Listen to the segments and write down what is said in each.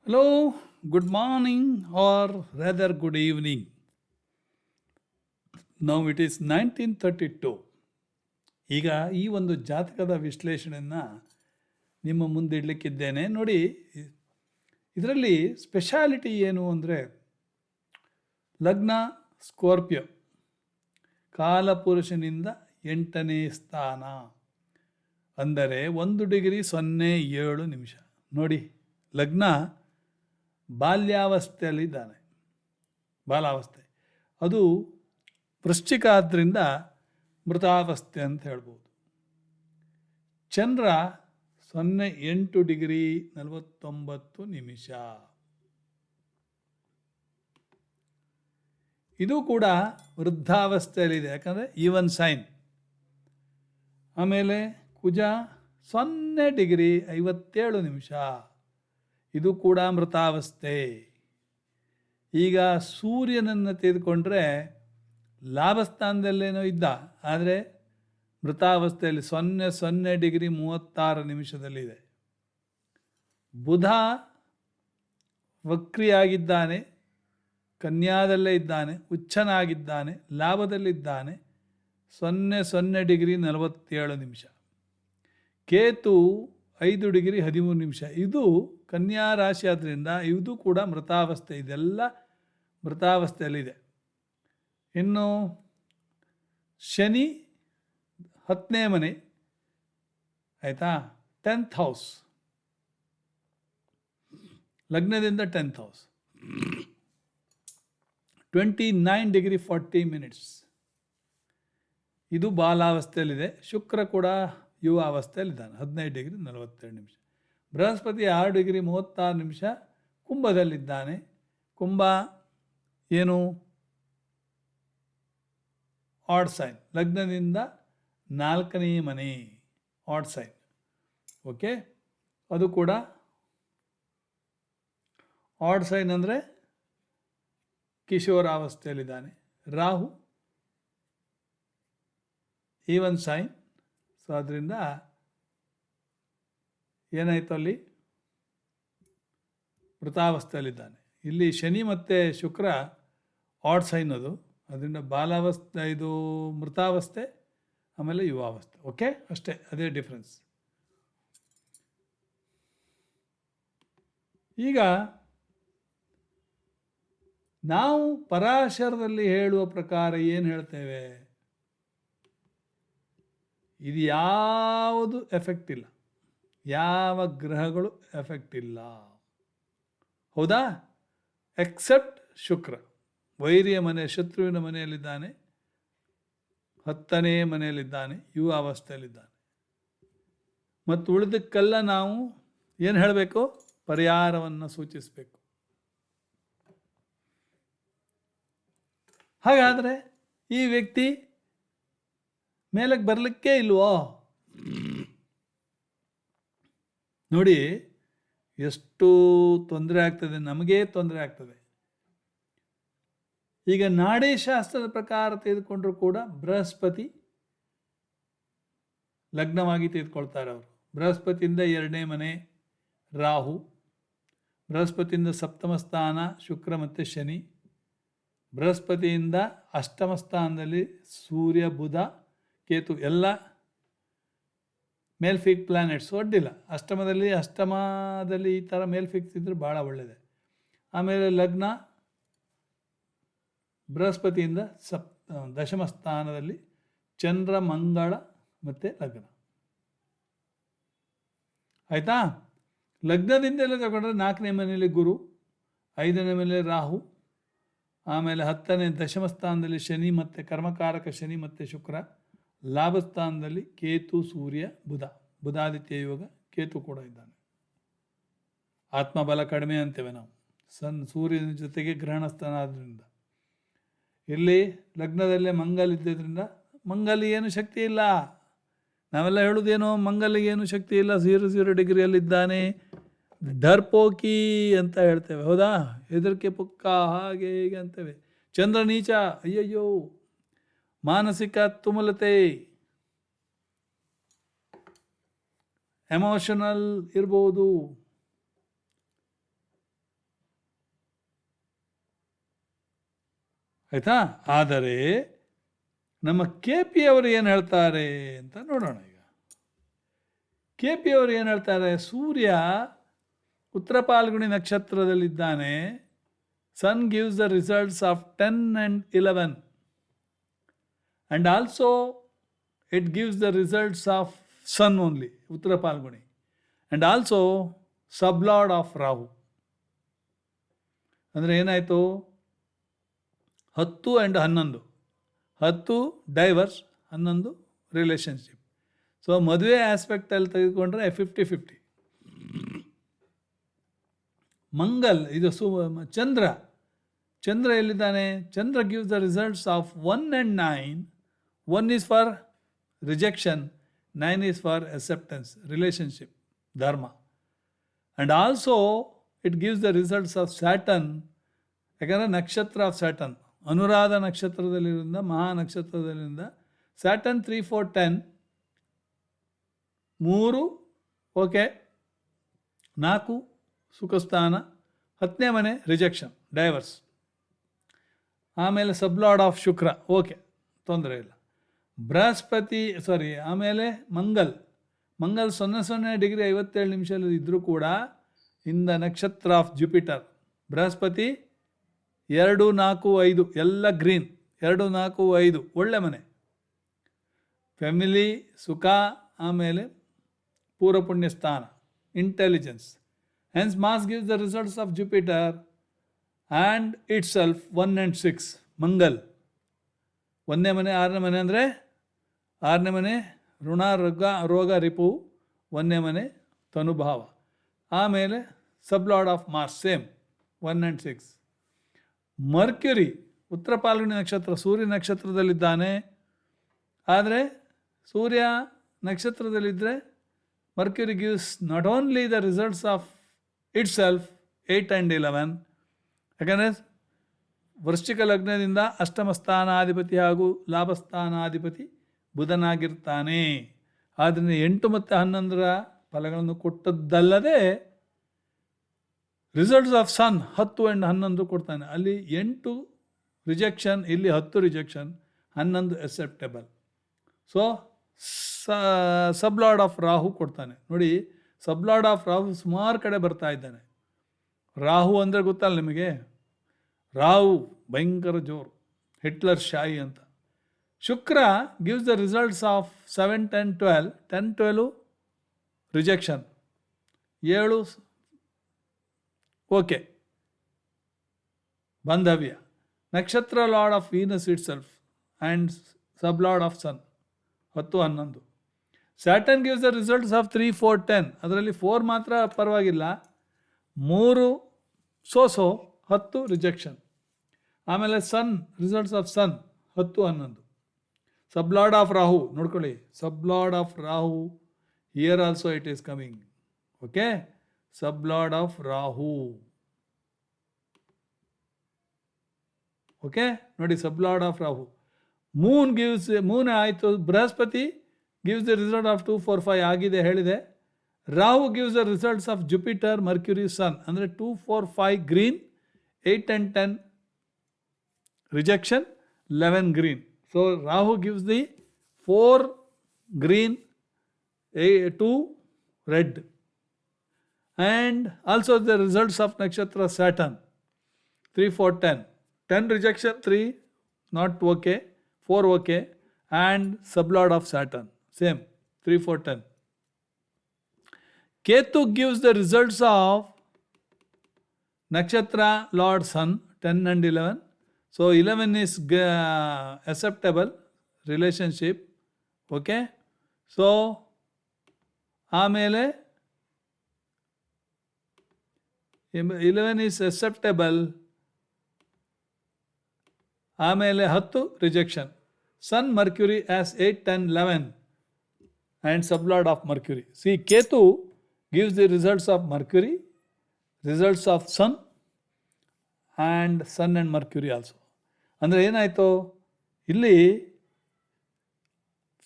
Hello, good morning, or rather, good evening. Now it is 1932. ಈಗ ಈ ಒಂದು ಜಾತಕದ ವಿಶ್ಲೇಷಣೆಯನ್ನು ನಿಮ್ಮ ಮುಂದೆ ಇಡಲಿಕ್ಕಿದ್ದೇನೆ. ನೋಡಿ, ಇದರಲ್ಲಿ ಸ್ಪೆಷಾಲಿಟಿ ಏನು ಅಂದರೆ, ಲಗ್ನ ಸ್ಕಾರ್ಪಿಯೋ, ಕಾಲಪುರುಷನಿಂದ 8ನೇ ಸ್ಥಾನ, ಅಂದರೆ 1 ಡಿಗ್ರಿ 07 ನಿಮಿಷ. ನೋಡಿ, ಲಗ್ನ ಬಾಲ್ಯಾವಸ್ಥೆಯಲ್ಲಿದ್ದಾನೆ, ಬಾಲಾವಸ್ಥೆ. ಅದು ವೃಶ್ಚಿಕ ಆದ್ದರಿಂದ ಮೃತಾವಸ್ಥೆ ಅಂತ ಹೇಳ್ಬೋದು. ಚಂದ್ರ 08 ಡಿಗ್ರಿ 49 ನಿಮಿಷ. ಇದು ಕೂಡ ವೃದ್ಧಾವಸ್ಥೆಯಲ್ಲಿದೆ, ಯಾಕಂದರೆ ಈವನ್ ಸೈನ್. ಆಮೇಲೆ ಕುಜ 0 ಡಿಗ್ರಿ 57 ನಿಮಿಷ. ಇದು ಕೂಡ ಮೃತಾವಸ್ಥೆ. ಈಗ ಸೂರ್ಯನನ್ನು ತೆಗೆದುಕೊಂಡ್ರೆ ಲಾಭಸ್ಥಾನದಲ್ಲೇನೋ ಇದ್ದ, ಆದರೆ ಮೃತಾವಸ್ಥೆಯಲ್ಲಿ 00 ಡಿಗ್ರಿ 36 ನಿಮಿಷದಲ್ಲಿದೆ. ಬುಧ ವಕ್ರಿಯಾಗಿದ್ದಾನೆ, ಕನ್ಯಾದಲ್ಲೇ ಇದ್ದಾನೆ, ಉಚ್ಚನಾಗಿದ್ದಾನೆ, ಲಾಭದಲ್ಲಿದ್ದಾನೆ, 00 ಡಿಗ್ರಿ 47 ನಿಮಿಷ. ಕೇತು 5 ಡಿಗ್ರಿ 13 ನಿಮಿಷ. ಇದು ಕನ್ಯಾ ರಾಶಿ ಆದ್ದರಿಂದ ಇದು ಕೂಡ ಮೃತಾವಸ್ಥೆ. ಇದೆಲ್ಲ ಮೃತಾವಸ್ಥೆಯಲ್ಲಿದೆ. ಇನ್ನು ಶನಿ 10ನೇ ಮನೆ, ಆಯಿತಾ, 10th ಹೌಸ್, ಲಗ್ನದಿಂದ 10th ಹೌಸ್, 29 ಡಿಗ್ರಿ 40 ಮಿನಿಟ್ಸ್. ಇದು ಬಾಲಾವಸ್ಥೆಯಲ್ಲಿದೆ. ಶುಕ್ರ ಕೂಡ ಯುವ ಅವಸ್ಥೆಯಲ್ಲಿದ್ದಾನೆ, 15 ಡಿಗ್ರಿ 42 ನಿಮಿಷ. ಬೃಹಸ್ಪತಿ 6 ಡಿಗ್ರಿ 36 ನಿಮಿಷ ಕುಂಭದಲ್ಲಿದ್ದಾನೆ. ಕುಂಭ ಏನು, ಆಡ್ ಸೈನ್, ಲಗ್ನದಿಂದ 4ನೇ ಮನೆ, ಆಡ್ ಸೈನ್. ಓಕೆ, ಅದು ಕೂಡ ಆಡ್ ಸೈನ್ ಅಂದರೆ ಕಿಶೋರಾವಸ್ಥೆಯಲ್ಲಿದ್ದಾನೆ. Rahu even sign. ಸೊ ಅದರಿಂದ ಏನಾಯಿತು, ಅಲ್ಲಿ ಮೃತಾವಸ್ಥೆಯಲ್ಲಿದ್ದಾನೆ. ಇಲ್ಲಿ ಶನಿ ಮತ್ತು ಶುಕ್ರ ಆಡ್ ಸೈನ್, ಅದರಿಂದ ಬಾಲಾವಸ್ಥೆ, ಇದು ಮೃತಾವಸ್ಥೆ, ಆಮೇಲೆ ಯುವಾವಸ್ಥೆ. ಓಕೆ, ಅಷ್ಟೇ, ಅದೇ ಡಿಫ್ರೆನ್ಸ್. ಈಗ ನಾವು ಪರಾಶರದಲ್ಲಿ ಹೇಳುವ ಪ್ರಕಾರ ಏನು ಹೇಳ್ತೇವೆ, ಇದು ಯಾವುದು ಎಫೆಕ್ಟ್ ಇಲ್ಲ, ಯಾವ ಗ್ರಹಗಳು ಎಫೆಕ್ಟ್ ಇಲ್ಲ, ಹೌದಾ, ಎಕ್ಸೆಪ್ಟ್ ಶುಕ್ರ. ವೈರಿಯ ಮನೆ, ಶತ್ರುವಿನ ಮನೆಯಲ್ಲಿದ್ದಾನೆ, 10ನೇ ಮನೆಯಲ್ಲಿದ್ದಾನೆ, ಯುವ ಅವಸ್ಥೆಯಲ್ಲಿದ್ದಾನೆ. ಮತ್ತು ಉಳಿದಕ್ಕೆಲ್ಲ ನಾವು ಏನು ಹೇಳಬೇಕು, ಪರಿಹಾರವನ್ನು ಸೂಚಿಸಬೇಕು. ಹಾಗಾದರೆ ಈ ವ್ಯಕ್ತಿ ಮೇಲಕ್ಕೆ ಬರಲಿಕ್ಕೇ ಇಲ್ವೋ? ನೋಡಿ, ಎಷ್ಟು ತೊಂದರೆ ಆಗ್ತದೆ, ನಮಗೇ ತೊಂದರೆ ಆಗ್ತದೆ. ಈಗ ನಾಡಿ ಶಾಸ್ತ್ರದ ಪ್ರಕಾರ ತೆಗೆದುಕೊಂಡ್ರೂ ಕೂಡ ಬೃಹಸ್ಪತಿ ಲಗ್ನವಾಗಿ ತೆಗೆದುಕೊಳ್ತಾರೆ ಅವರು. ಬೃಹಸ್ಪತಿಯಿಂದ 2ನೇ ಮನೆ ರಾಹು, ಬೃಹಸ್ಪತಿಯಿಂದ 7ಮ ಸ್ಥಾನ ಶುಕ್ರ ಮತ್ತು ಶನಿ, ಬೃಹಸ್ಪತಿಯಿಂದ 8ಮ ಸ್ಥಾನದಲ್ಲಿ ಸೂರ್ಯ, ಬುಧ, ಕೇತು, ಎಲ್ಲ ಮೇಲ್ಫಿಕ್ ಪ್ಲಾನೆಟ್ಸ್. ಒಡ್ಡಿಲ್ಲ, ಅಷ್ಟಮದಲ್ಲಿ ಈ ಥರ ಮೇಲ್ಫಿಕ್ಸ್ ಇದ್ದರೆ ಭಾಳ ಒಳ್ಳೆಯದೆ. ಆಮೇಲೆ ಲಗ್ನ ಬೃಹಸ್ಪತಿಯಿಂದ 10ಮ ಸ್ಥಾನದಲ್ಲಿ ಚಂದ್ರ, ಮಂಗಳ ಮತ್ತು ಲಗ್ನ. ಆಯಿತಾ? ಲಗ್ನದಿಂದಲೇ ತಗೊಂಡ್ರೆ 4ನೇ ಮನೆಯಲ್ಲಿ ಗುರು, 5ನೇ ಮನೆಯಲ್ಲಿ ರಾಹು, ಆಮೇಲೆ 10ನೇ 10ಮ ಸ್ಥಾನದಲ್ಲಿ ಶನಿ ಮತ್ತು ಕರ್ಮಕಾರಕ ಶನಿ ಮತ್ತು ಶುಕ್ರ, ಲಾಭಸ್ಥಾನದಲ್ಲಿ ಕೇತು, ಸೂರ್ಯ, ಬುಧ, ಬುಧಾದಿತ್ಯ ಯೋಗ, ಕೇತು ಕೂಡ ಇದ್ದಾನೆ. ಆತ್ಮಬಲ ಕಡಿಮೆ ಅಂತೇವೆ ನಾವು, ಸೂರ್ಯನ ಜೊತೆಗೆ ಗ್ರಹಣ ಸ್ಥಾನ ಆದ್ದರಿಂದ. ಇಲ್ಲಿ ಲಗ್ನದಲ್ಲೇ ಮಂಗಲ್ ಇದ್ದರಿಂದ ಮಂಗಲ್ ಏನು ಶಕ್ತಿ ಇಲ್ಲ. ನಾವೆಲ್ಲ ಹೇಳೋದೇನೋ ಮಂಗಲಿಗೆ ಏನು ಶಕ್ತಿ ಇಲ್ಲ, 00 ಡಿಗ್ರಿಯಲ್ಲಿದ್ದಾನೆ, ಡರ್ಪೋಕಿ ಅಂತ ಹೇಳ್ತೇವೆ, ಹೌದಾ, ಹೆದರಿಕೆ ಪುಕ್ಕ, ಹಾಗೆ ಹೀಗೆ ಅಂತೇವೆ. ಚಂದ್ರ ನೀಚ, ಅಯ್ಯಯ್ಯೋ, ಮಾನಸಿಕ ತುಮುಲತೆ, ಎಮೋಷನಲ್ ಇರ್ಬೋದು. ಆಯಿತಾ. ಆದರೆ ನಮ್ಮ ಕೆ ಪಿ ಅವರು ಏನು ಹೇಳ್ತಾರೆ ಅಂತ ನೋಡೋಣ. ಈಗ ಕೆ ಪಿ ಅವರು ಏನು ಹೇಳ್ತಾರೆ, ಸೂರ್ಯ ಉತ್ತರ ಪಾಲ್ಗುಣಿ ನಕ್ಷತ್ರದಲ್ಲಿದ್ದಾನೆ. Sun gives the results of 10 and 11 and also it gives the results of sun only, ಉತ್ತರ Phalguni, and also sublord of Rahu. ಅಂದರೆ ಏನಾಯಿತು, 10 and 11, 10 ಡೈವರ್ಸ್, 11 ರಿಲೇಷನ್ಶಿಪ್. ಸೊ ಮದುವೆ ಆಸ್ಪೆಕ್ಟಲ್ಲಿ ತೆಗೆದುಕೊಂಡ್ರೆ 50-50. ಮಂಗಲ್ ಇದು ಚಂದ್ರ ಎಲ್ಲಿದ್ದಾನೆ, Chandra gives the results of 1 and 9. 1 is for rejection, 9 is for acceptance, relationship, dharma. And also it gives the results of Saturn. ಯಾಕಂದರೆ ನಕ್ಷತ್ರ of Saturn Anuradha ನಕ್ಷತ್ರದಲ್ಲಿರಿಂದ, ಮಹಾ ನಕ್ಷತ್ರದಲ್ಲಿಂದ Saturn 3, 4, 10, 3 okay, 4 ಸುಖಸ್ಥಾನ, 10ನೇ ಮನೆ ರಿಜೆಕ್ಷನ್, ಡೈವರ್ಸ್. ಆಮೇಲೆ sublord of Shukra, okay, ತೊಂದರೆ ಇಲ್ಲ. ಬೃಹಸ್ಪತಿ ಆಮೇಲೆ Mangal 00 degree 57 ನಿಮಿಷದಲ್ಲಿ ಇದ್ದರೂ ಕೂಡ ಇನ್ ದ ನಕ್ಷತ್ರ ಆಫ್ ಜುಪಿಟರ್. ಬೃಹಸ್ಪತಿ 2, 4, 5 ಎಲ್ಲ ಗ್ರೀನ್, 2, 4, 5 ಒಳ್ಳೆ ಮನೆ, ಫ್ಯಾಮಿಲಿ, ಸುಖ, ಆಮೇಲೆ ಪೂರ್ವ ಪುಣ್ಯ ಸ್ಥಾನ, intelligence. Hence Mars gives the results of Jupiter and itself 1 and 6. Mangal 1ನೇ ಮನೆ, 6ನೇ ಮನೆ, ಅಂದರೆ 6ನೇ ಮನೆ ಋಣ, ರೋಗ, ರಿಪು. 1ನೇ ಮನೆ ತನುಭಾವ. ಆಮೇಲೆ sublord of Mars, same 1 and 6. Mercury Uttara Phalguni ನಕ್ಷತ್ರ, ಸೂರ್ಯ ನಕ್ಷತ್ರದಲ್ಲಿದ್ದಾನೆ. ಆದರೆ ಸೂರ್ಯ ನಕ್ಷತ್ರದಲ್ಲಿದ್ದರೆ Mercury gives not only the results of itself 8 and 11. ಯಾಕಂದರೆ ವೃಶ್ಚಿಕ ಲಗ್ನದಿಂದ ಅಷ್ಟಮ ಸ್ಥಾನಾಧಿಪತಿ ಹಾಗೂ ಲಾಭಸ್ಥಾನಾಧಿಪತಿ ಬುಧನಾಗಿರ್ತಾನೆ. ಆದ್ದರಿಂದ 8 ಮತ್ತು 11ರ ಫಲಗಳನ್ನು ಕೊಟ್ಟದ್ದಲ್ಲದೆ ರಿಸಲ್ಟ್ಸ್ ಆಫ್ ಸನ್ 10 and 11 ಕೊಡ್ತಾನೆ. ಅಲ್ಲಿ 8 ರಿಜೆಕ್ಷನ್, ಇಲ್ಲಿ 10 rejection, 11 acceptable. So sub lord of Rahu ಕೊಡ್ತಾನೆ. ನೋಡಿ, ಸಬ್ಲಾರ್ಡ್ ಆಫ್ ರಾಹು ಸುಮಾರು ಕಡೆ ಬರ್ತಾ ಇದ್ದಾನೆ. ರಾಹು ಅಂದರೆ ಗೊತ್ತಲ್ಲ ನಿಮಗೆ, ರಾಹು ಭಯಂಕರ ಜೋರು, ಹಿಟ್ಲರ್ ಶಾಯಿ ಅಂತ. Shukra gives the results of 7, 10, 12. 10, 12 rejection, 7 okay, ಬಾಂಧವ್ಯ. Nakshatra lord of Venus itself and sublord of sun 10, 11. Saturn gives the results of 3, 4, 10. ಅದರಲ್ಲಿ 4 ಮಾತ್ರ ಪರವಾಗಿಲ್ಲ, 3 ಸೋಸೋ, 10 ರಿಜೆಕ್ಷನ್. ಆಮೇಲೆ sun, results of sun 10, 11. Sublord of Rahu ನೋಡ್ಕೊಳ್ಳಿ, sublord of Rahu here also it is coming. Okay, sublord of Rahu. Okay, ನೋಡಿ, sublord of Rahu. Moon ಆಯಿತು. Brihaspati gives the result of 2, 4, 5 ಆಗಿದೆ, ಹೇಳಿದೆ. Rahu gives the results of Jupiter, Mercury, sun. ಅಂದರೆ 2, 4, 5 green, 8 and 10 rejection, 11 green. So Rahu gives the 4 green, 2 red. And also the results of nakshatra Saturn 3, 4, 10. 10 rejection, 3 not okay, 4 okay, and sublord of Saturn same 3, 4, 10. Ketu gives the results of nakshatra Lord Sun 10 and 11. So 11 is acceptable relationship. Okay, so ಆಮೇಲೆ 11 is acceptable. ಆಮೇಲೆ 10 rejection. Sun Mercury as 8, 10, 11 and sublord of Mercury. See, Ketu gives the results of Mercury, results of Sun and Sun and Mercury also. ಅಂದರೆ ಏನಾಯಿತು ಇಲ್ಲಿ,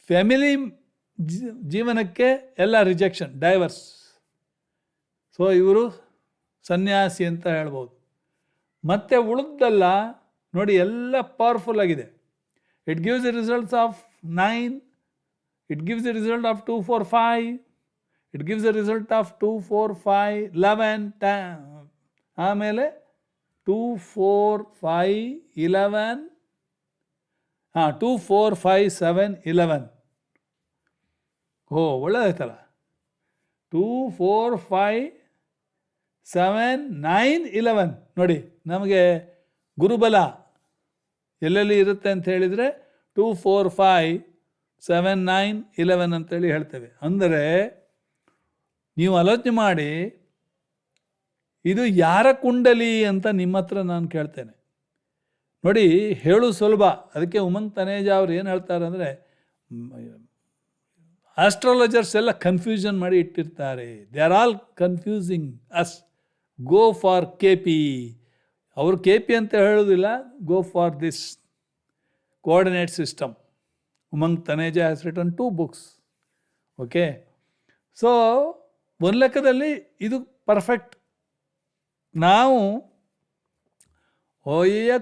family ಜೀವನಕ್ಕೆ ಎಲ್ಲ rejection, divorce. So ಇವರು ಸನ್ಯಾಸಿ ಅಂತ ಹೇಳ್ಬೋದು. ಮತ್ತೆ ಉಳಿದಲ್ಲ ನೋಡಿ ಎಲ್ಲ ಪವರ್ಫುಲ್ ಆಗಿದೆ. It gives the results of 9, it gives the result of 2 4 5, it gives the result of 2 4 5 11 ಆಮೇಲೆ 2 4 5 11 2 4 5 7 11. ಒಳ್ಳೆದಾಯ್ತಲ್ಲ. 2 4 5 7 9 11. ನೋಡಿ ನಮಗೆ ಗುರುಬಲ ಎಲ್ಲೆಲ್ಲಿ ಇರುತ್ತೆ ಅಂತ ಹೇಳಿದರೆ 2 4 5 7 9 11 ಅಂತೇಳಿ ಹೇಳ್ತೇವೆ. ಅಂದರೆ ನೀವು ಆಲೋಚನೆ ಮಾಡಿ, ಇದು ಯಾರ ಕುಂಡಲಿ ಅಂತ ನಿಮ್ಮ ಹತ್ರ ನಾನು ಕೇಳ್ತೇನೆ. ನೋಡಿ ಹೇಳು ಸುಲಭ. ಅದಕ್ಕೆ ಉಮಂಗ್ ತನೇಜಾ ಅವ್ರು ಏನು ಹೇಳ್ತಾರೆ ಅಂದರೆ, ಆಸ್ಟ್ರಾಲಜರ್ಸ್ ಎಲ್ಲ ಕನ್ಫ್ಯೂಷನ್ ಮಾಡಿ ಇಟ್ಟಿರ್ತಾರೆ. They are all confusing us. Go for KP. ಅವರು KP ಅಂತ ಹೇಳೋದಿಲ್ಲ, go for this coordinate system. Umang Taneja has written 2 books. Okay, so ಒಂದು ಲೆಕ್ಕದಲ್ಲಿ ಇದು ಪರ್ಫೆಕ್ಟ್. ನಾವು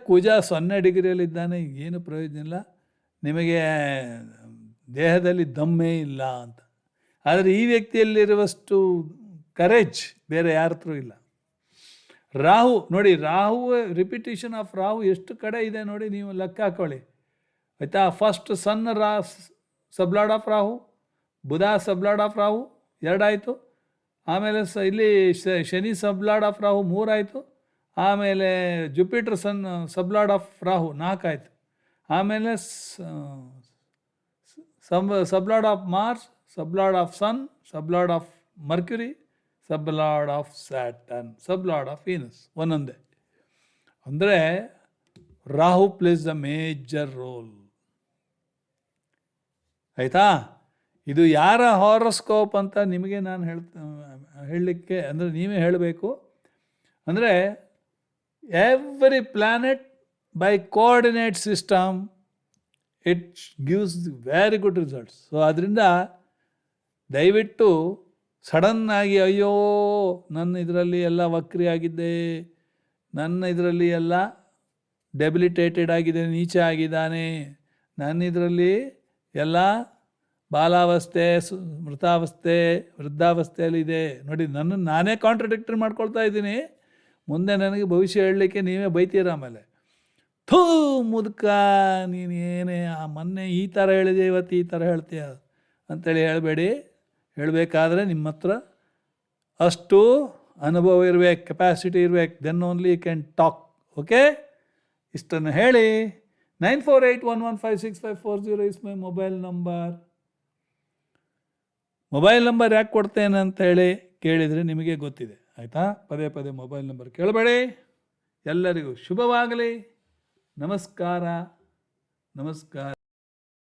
ಕುಜ 0 ಡಿಗ್ರಿಯಲ್ಲಿದ್ದಾನೆ, ಏನು ಪ್ರಯೋಜನ ಇಲ್ಲ, ನಿಮಗೆ ದೇಹದಲ್ಲಿ ದಮ್ಮೇ ಇಲ್ಲ ಅಂತ. ಆದರೆ ಈ ವ್ಯಕ್ತಿಯಲ್ಲಿರುವಷ್ಟು ಕರೇಜ್ ಬೇರೆ ಯಾರ ಹತ್ರ ಇಲ್ಲ. ರಾಹು ನೋಡಿ, ರಾಹು ರಿಪಿಟೇಷನ್ ಆಫ್ ರಾಹು ಎಷ್ಟು ಕಡೆ ಇದೆ ನೋಡಿ, ನೀವು ಲೆಕ್ಕ ಹಾಕೊಳ್ಳಿ ಆಯಿತಾ. First sun sublord of Rahu, Budha sublord of Rahu 2 ಆಯಿತು. ಆಮೇಲೆ ಇಲ್ಲಿ ಶನಿ ಸಬ್ಲಾರ್ಡ್ ಆಫ್ ರಾಹು 3 ಆಯಿತು. ಆಮೇಲೆ ಜುಪಿಟರ್ ಸಬ್ಲಾರ್ಡ್ ಆಫ್ ರಾಹು 4 ಆಯಿತು. ಆಮೇಲೆ sublord of Mars, sublord of sun, sublord of Mercury, sublord of Saturn, sublord of Venus. ಒಂದೊಂದೇ. ಅಂದರೆ Rahu plays the major role. ಆಯಿತಾ. ಇದು ಯಾರ ಹಾರೋಸ್ಕೋಪ್ ಅಂತ ನಿಮಗೆ ನಾನು ಹೇಳಲಿಕ್ಕೆ ಅಂದರೆ ನೀವೇ ಹೇಳಬೇಕು. ಅಂದರೆ every planet by coordinate system it gives very good results. So ಅದರಿಂದ ದಯವಿಟ್ಟು ಸಡನ್ನಾಗಿ ಅಯ್ಯೋ ನನ್ನ ಇದರಲ್ಲಿ ಎಲ್ಲ ವಕ್ರಿ ಆಗಿದ್ದೆ, ನನ್ನ ಇದರಲ್ಲಿ ಎಲ್ಲ ಡೆಬಿಲಿಟೇಟೆಡ್ ಆಗಿದೆ, ನೀಚ ಆಗಿದ್ದಾನೆ, ನನ್ನ ಇದರಲ್ಲಿ ಎಲ್ಲ ಬಾಲಾವಸ್ಥೆ, ಮೃತಾವಸ್ಥೆ, ವೃದ್ಧಾವಸ್ಥೆಯಲ್ಲಿದೆ ನೋಡಿ, ನನ್ನನ್ನು ನಾನೇ ಕಾಂಟ್ರಡಿಕ್ಟರಿ ಮಾಡ್ಕೊಳ್ತಾ ಇದ್ದೀನಿ. ಮುಂದೆ ನನಗೆ ಭವಿಷ್ಯ ಹೇಳಲಿಕ್ಕೆ ನೀವೇ ಬೈತೀರ. ಆಮೇಲೆ ಥೂ ಮುದುಕ ನೀನು ಏನೇ ಮೊನ್ನೆ ಈ ಥರ ಹೇಳಿದೆ, ಇವತ್ತು ಈ ಥರ ಹೇಳ್ತೀಯ ಅಂಥೇಳಿ ಹೇಳಬೇಡಿ. ಹೇಳಬೇಕಾದ್ರೆ ನಿಮ್ಮ ಹತ್ರ ಅಷ್ಟು ಅನುಭವ ಇರಬೇಕು, ಕೆಪಾಸಿಟಿ ಇರಬೇಕು. Then only you can talk. Okay, ಇಷ್ಟನ್ನು ಹೇಳಿ 9481156540 is my mobile number. Mobile number ಯಾಕೆ ಕೊಡ್ತೇನೆ ಅಂತ ಹೇಳಿ ಕೇಳಿದರೆ ನಿಮಗೆ ಗೊತ್ತಿದೆ ಆಯಿತಾ. ಪದೇ ಪದೇ ಮೊಬೈಲ್ ನಂಬರ್ ಕೇಳಬೇಡಿ. ಎಲ್ಲರಿಗೂ ಶುಭವಾಗಲಿ. ನಮಸ್ಕಾರ.